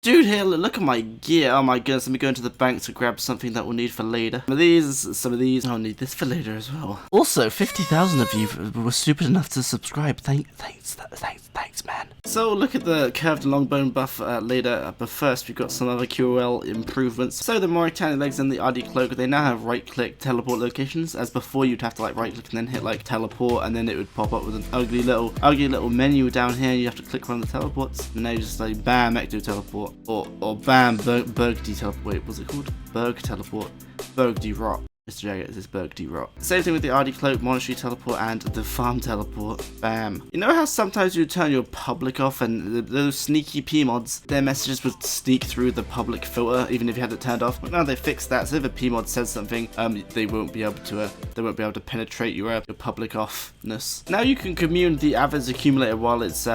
Dude, here, look at my gear. Oh my goodness, let me go into the bank to grab something that we'll need for later. Some of these, I'll need this for later as well. Also, 50,000 of you were stupid enough to subscribe. Thanks, man. So look at the curved long bone buff later, but first we've got some other QOL improvements. So the Mauritanian legs and the RD cloak, they now have right-click teleport locations, as before you'd have to like right-click and then hit like teleport, and then it would pop up with an ugly little menu down here, and you have to click one of the teleports, and now you just like bam, Ecto teleport, or bam, Burgundy teleport. Wait, what's it called? Berg teleport, Burgundy rock. Mr. Jagged, this is Burgundy Rock. Same thing with the RD Cloak, Monastery Teleport, and the Farm Teleport. Bam. You know how sometimes you turn your public off and those sneaky P-mods, their messages would sneak through the public filter even if you had it turned off? But now they fixed that, so if a P-mod says something, they won't be able to penetrate your public offness. Now you can commune the Avid's accumulator while it's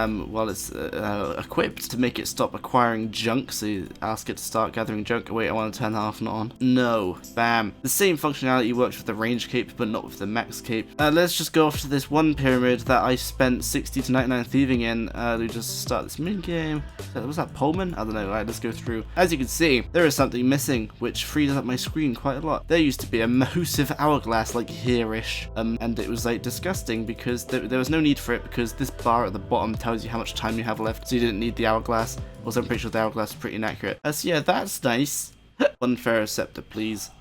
equipped to make it stop acquiring junk, so you ask it to start gathering junk. Wait, I want to turn that off and on. No. Bam. The same function works with the range cape, but not with the max cape. Let's just go off to this one pyramid that I spent 60 to 99 thieving in. We just start this mini game. Was that Pullman? I don't know. Right, let's go through. As you can see, there is something missing, which frees up my screen quite a lot. There used to be a massive hourglass like here-ish, and it was like disgusting because there was no need for it, because this bar at the bottom tells you how much time you have left, so you didn't need the hourglass. Also, I'm pretty sure the hourglass is pretty inaccurate. So yeah, that's nice. One Ferroceptor, please.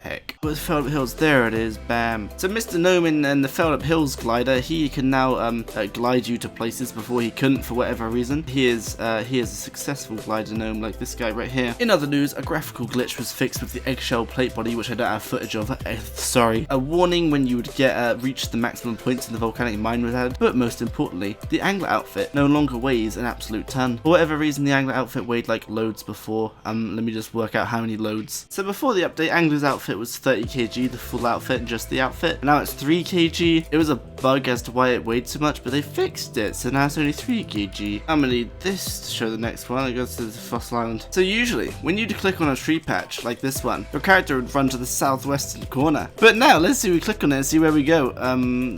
Heck. With Felled Up Hills, there it is, bam. So Mr. Gnome and the Felled Up Hills glider, he can now glide you to places before he couldn't for whatever reason. He is a successful glider gnome like this guy right here. In other news, a graphical glitch was fixed with the eggshell plate body, which I don't have footage of. Sorry. A warning when you would get reach the maximum points in the volcanic mine was added, but most importantly, the angler outfit no longer weighs an absolute ton. For whatever reason, the angler outfit weighed like loads before. Let me just work out how many loads. So before the update, angler's outfit was 30 kg, the full outfit, just the outfit. Now it's 3 kg. It was a bug as to why it weighed so much, but they fixed it, so now it's only 3 kg. I'm gonna need this to show the next one. It goes to the Fossil Island. So usually, when you click on a tree patch, like this one, your character would run to the southwestern corner. But now, let's see, we click on it and see where we go.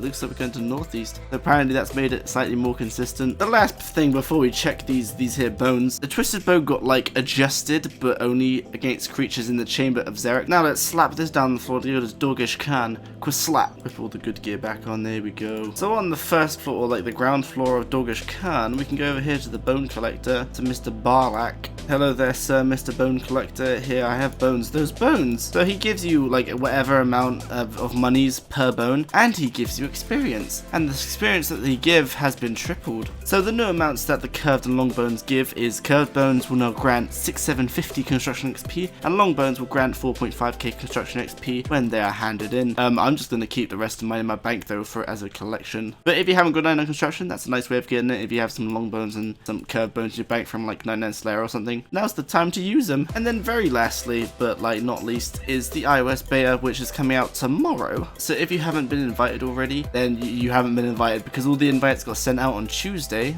Looks like we're going to northeast. Apparently that's made it slightly more consistent. The last thing before we check these here bones, the twisted bow got like adjusted, but only against creatures in the chamber of Zarek. Now let's slap this down the floor to go to Dorgish Khan. Quick slap. Put all the good gear back on. There we go. So on the first floor, or like the ground floor of Dorgish Khan, we can go over here to the bone collector, to Mr. Barlak. Hello there, sir, Mr. Bone Collector. Here, I have bones. Those bones! So he gives you like whatever amount of monies per bone, and he gives you experience. And the experience that they give has been tripled. So the new amounts that the curved and long bones give is curved bones will now grant 6750 construction XP, and long bones will grant 4.5k construction XP when they are handed in. I'm just going to keep the rest of mine in my bank though for as a collection. But if you haven't got 99 construction, that's a nice way of getting it. If you have some long bones and some curved bones in your bank from like 99 Slayer or something, now's the time to use them. And then very lastly, but like not least, is the iOS beta, which is coming out tomorrow. So if you haven't been invited already, then you haven't been invited, because all the invites got sent out on Tuesday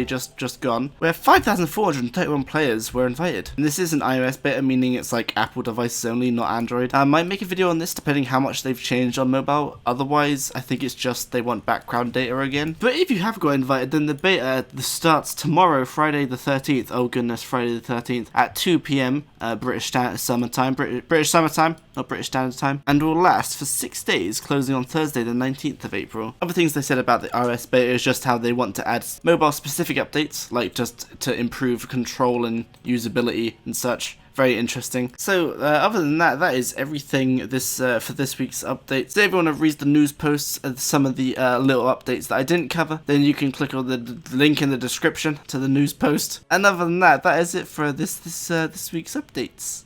just gone, where 5,431 players were invited. And this is an iOS beta, meaning it's like Apple devices only, not Android. I might make a video on this depending how much they've changed on mobile. Otherwise, I think it's just they want background data again. But if you have got invited, then the beta starts tomorrow, Friday the 13th. Oh goodness, Friday the 13th at 2 PM British Standard Summertime, British Summertime, not British Standard Time, and will last for 6 days, closing on Thursday the 19th of April. Other things they said about the iOS beta is just how they want to add mobile specific updates, like just to improve control and usability and such. Very interesting. So other than that, that is everything for this week's update. So if you want to read the news posts and some of the little updates that I didn't cover, then you can click on the link in the description to the news post. And other than that, that is it for this week's updates.